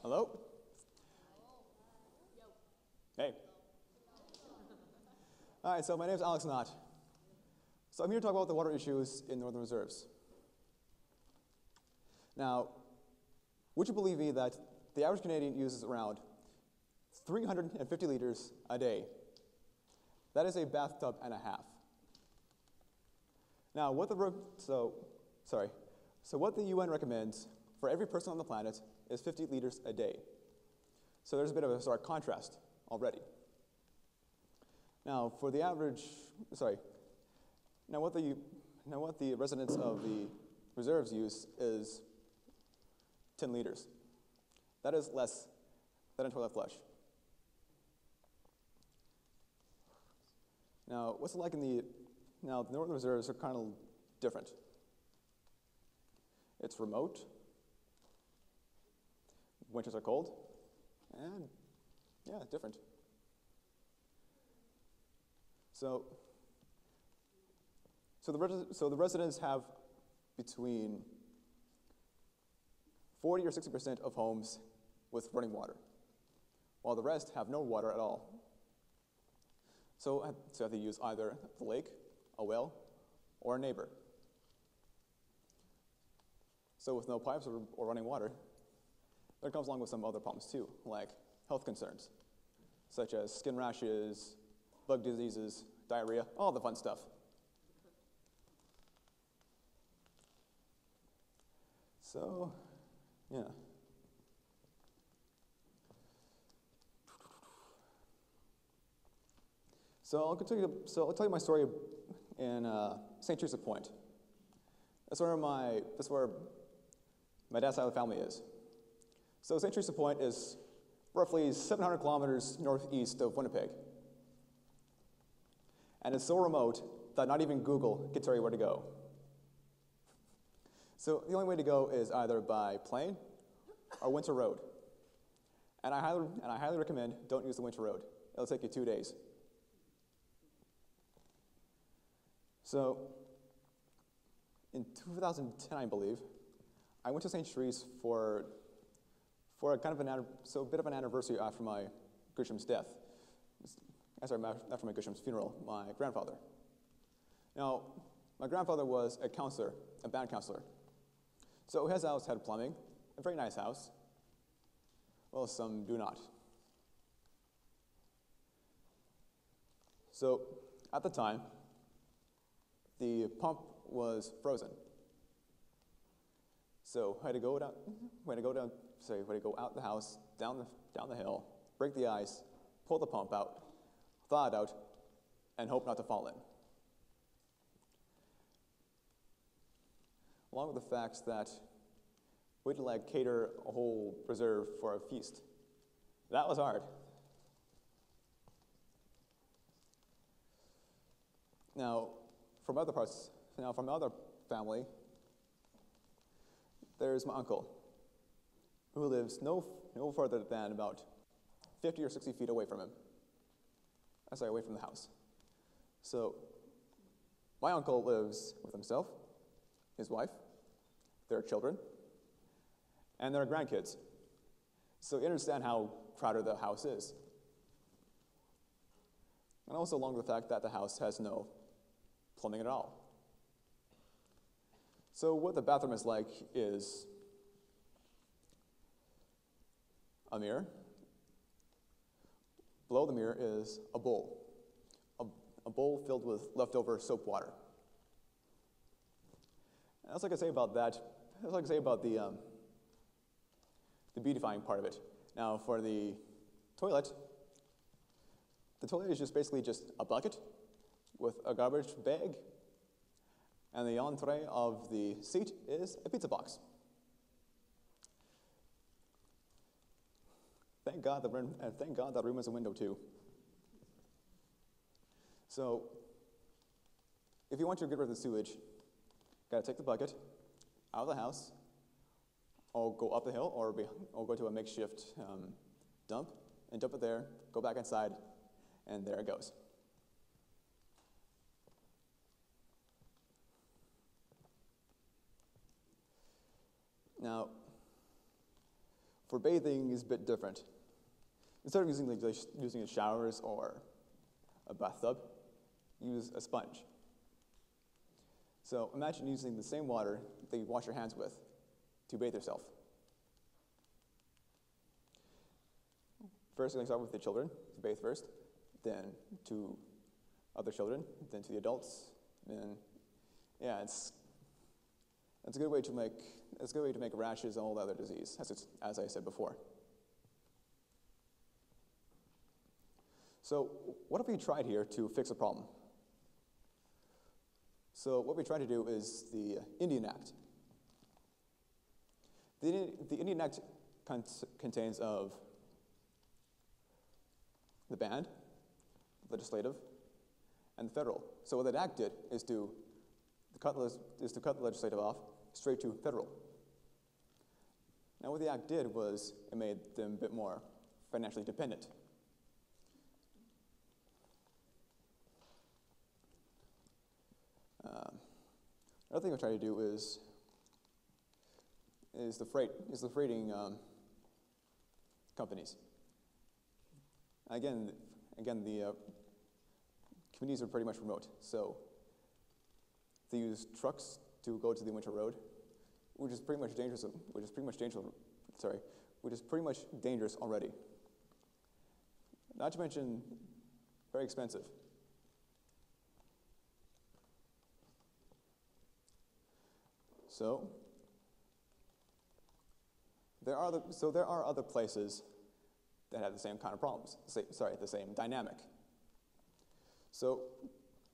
Hello? Hey. All right, so my name is Alex Knott. So I'm here to talk about the water issues in northern reserves. Now, would you believe me that the average Canadian uses around 350 liters a day? That is a bathtub and a half. Now, what the UN recommends for every person on the planet is 50 liters a day. So there's a bit of a stark contrast already. Now, for the average, what the residents of the reserves use is 10 liters. That is less than a toilet flush. Now, what's it like the northern reserves are kind of different. It's remote, winters are cold, and yeah, different. So the residents have between 40 or 60% of homes with running water, while the rest have no water at all. So have to use either the lake, a well, or a neighbor. So with no pipes or running water, that comes along with some other problems too, like health concerns, such as skin rashes, bug diseases, diarrhea, all the fun stuff. So, yeah. So I'll tell you my story in St. Teresa Point. That's where my dad's side of the family is. So St. Teresa Point is roughly 700 kilometers northeast of Winnipeg. And it's so remote that not even Google can tell you where to go. So the only way to go is either by plane or winter road. And I highly recommend don't use the winter road. It'll take you 2 days. So in 2010, I believe, I went to St. Teresa for a kind of a bit of an anniversary after my Grisham's death. After my Grisham's funeral, my grandfather. Now, my grandfather was a counselor, a band counselor. So his house had plumbing, a very nice house. Well, some do not. So at the time, the pump was frozen. So I had to go out the house, down the hill, break the ice, pull the pump out, thaw it out, and hope not to fall in. Along with the fact that we had to cater a whole reserve for a feast. That was hard. Now, from other family, there's my uncle, who lives no further than about 50 or 60 feet away from him. Away from the house. So, my uncle lives with himself, his wife, their children, and their grandkids. So you understand how crowded the house is. And also along with the fact that the house has no plumbing at all. So what the bathroom is like is a mirror. Below the mirror is a bowl. A bowl filled with leftover soap water. And that's what I can say about that. That's what I can say about the beautifying part of it. Now, for the toilet is basically just a bucket with a garbage bag, and the entree of the seat is a pizza box. Thank God that room has a window too. So, if you want to get rid of the sewage, you gotta take the bucket out of the house, or go up the hill, or go to a makeshift dump, and dump it there, go back inside, and there it goes. Now, for bathing is a bit different. Instead of using showers or a bathtub, use a sponge. So imagine using the same water that you wash your hands with to bathe yourself. First, you're going to start with the children to bathe first, then to other children, then to the adults, and yeah, it's a good way to make rashes and all the other disease, as I said before. So what have we tried here to fix a problem? So what we try to do is the Indian Act. The Indian Act contains of the band, legislative, and the federal. So what that act did is to cut the legislative off straight to federal. Now what the act did was it made them a bit more financially dependent. Another thing we try to do is the freighting companies. Again, the communities are pretty much remote, so they use trucks to go to the winter road, which is pretty much dangerous. Which is pretty much dangerous already. Not to mention, very expensive. So there are other places that have the same kind of problems. The same dynamic. So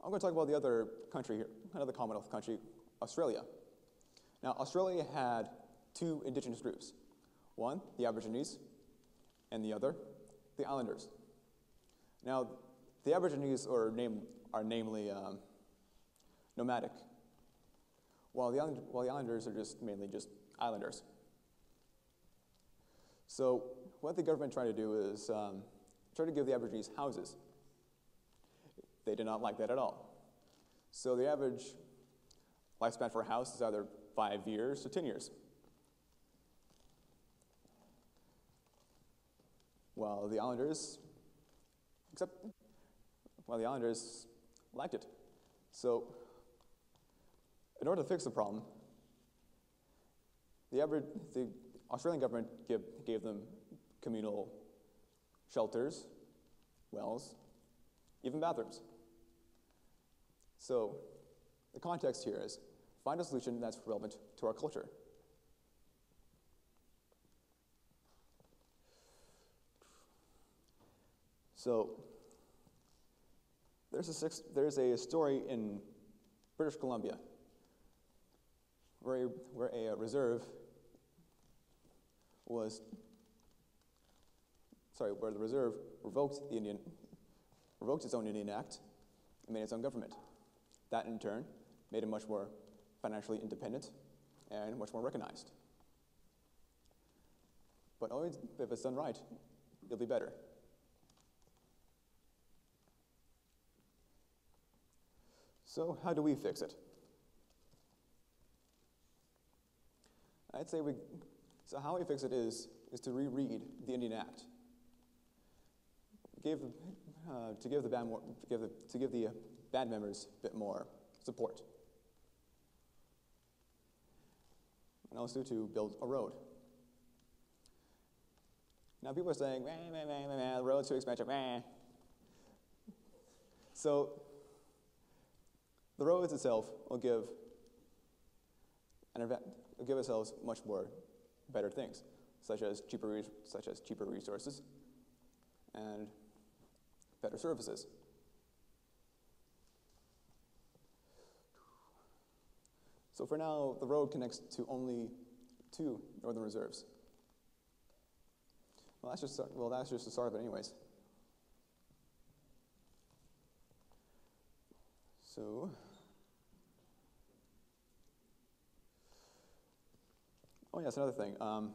I'm going to talk about the other country here, another Commonwealth country, Australia. Now, Australia had two indigenous groups. One, the Aborigines, and the other, the Islanders. Now, the Aborigines are namely nomadic, while the Islanders are mainly just islanders. So what the government tried to do is try to give the Aborigines houses. They did not like that at all. So the average lifespan for a house is either 5 years to 10 years. While the Islanders liked it. So in order to fix the problem, the Australian government gave them communal shelters, wells, even bathrooms. So the context here is find a solution that's relevant to our culture. So there's a story in British Columbia where a reserve where the reserve revoked its own Indian Act and made its own government. That in turn made it much more financially independent and much more recognized. But always, if it's done right, it'll be better. So how do we fix it? I'd say how we fix it is to reread the Indian Act. To give the band members a bit more support. And also to build a road. Now people are saying, the road's too expensive, So the roads itself will give ourselves much more better things, such as cheaper resources and better services. So for now, the road connects to only 2 northern reserves. Well, that's just the start of it anyways. So oh yes, another thing. The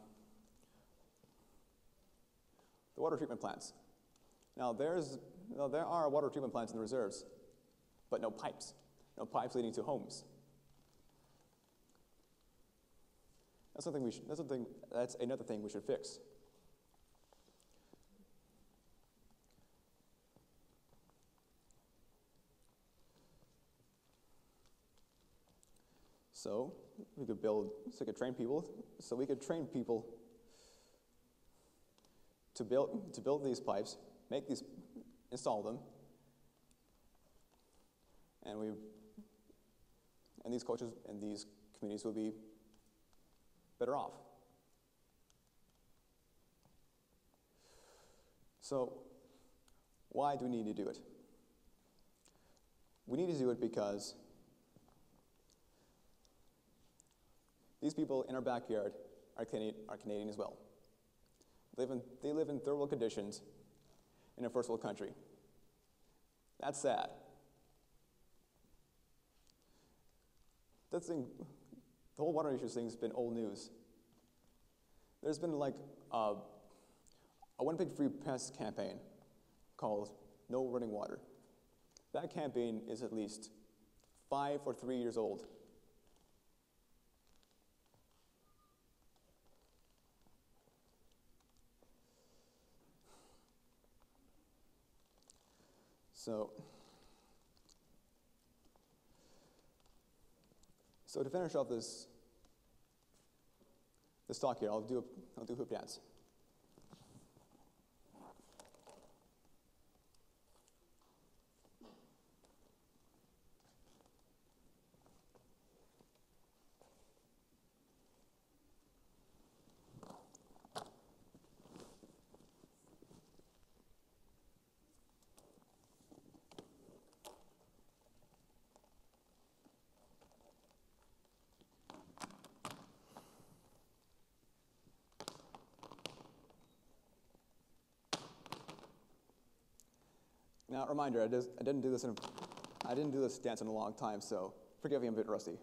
water treatment plants. Now there are water treatment plants in the reserves, but no pipes leading to homes. That's another thing we should fix. So we could train people. So we could train people to build these pipes, install them, and these coaches and these communities will be better off. So why do we need to do it? We need to do it because these people in our backyard are Canadian as well. They live in third world conditions in a first world country. That's sad. The whole water issues thing has been old news. There's been like a One Big Free Press campaign called No Running Water. That campaign is at least 5 or 3 years old. So to finish off this talk here, I'll do a hoop dance. Now, reminder, I didn't do this dance in a long time, so forgive me, I'm a bit rusty.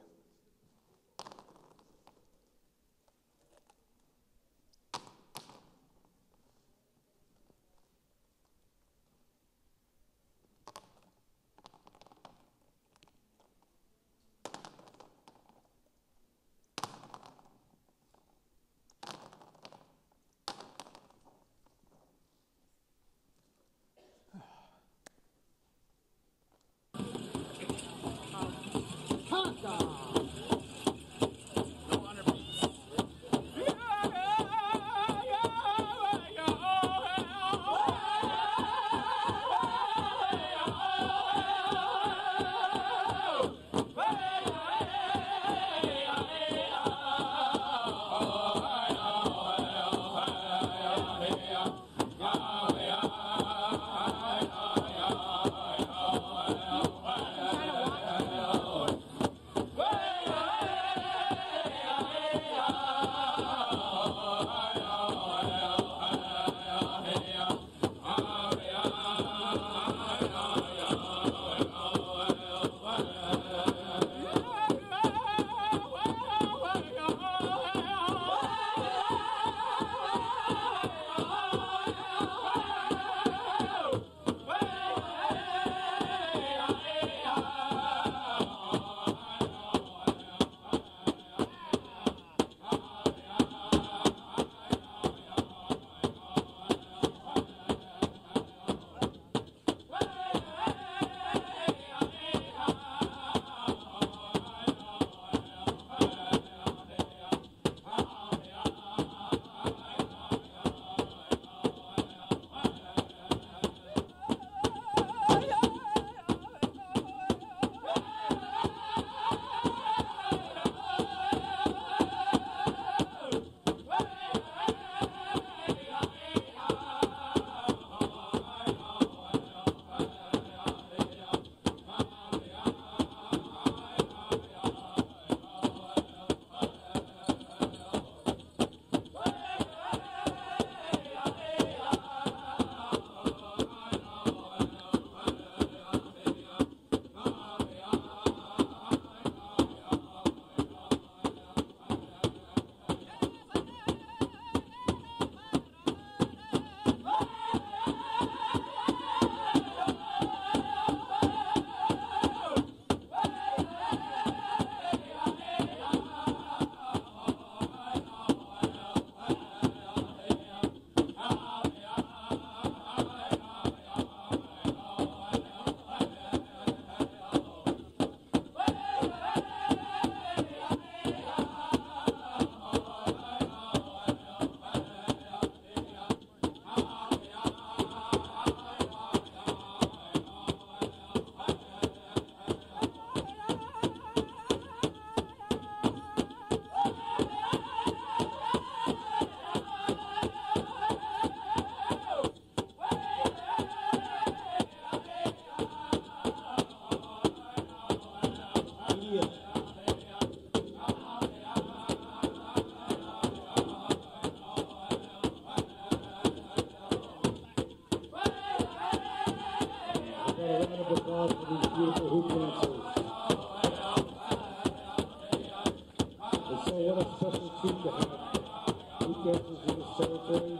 special treat to have two dancers in this territory.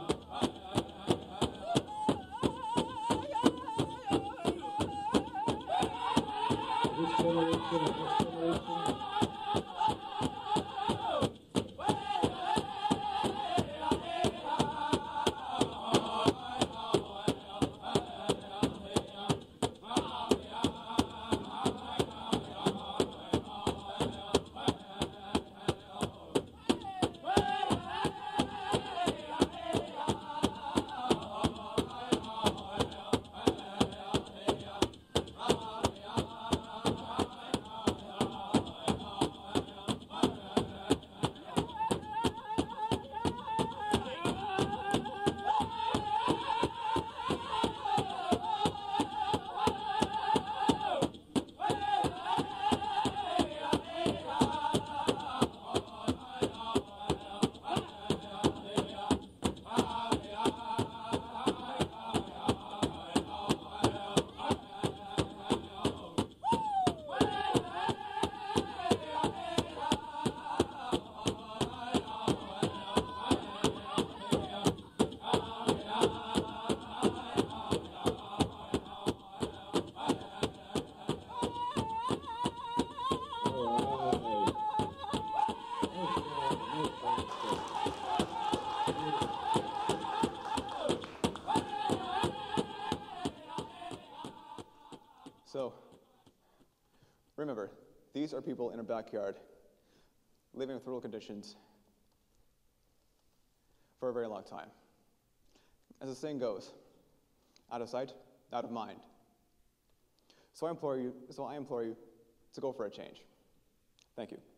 This generation and next generation. So, remember, these are people in a backyard living with rural conditions for a very long time. As the saying goes, out of sight, out of mind. So I implore you to go for a change. Thank you.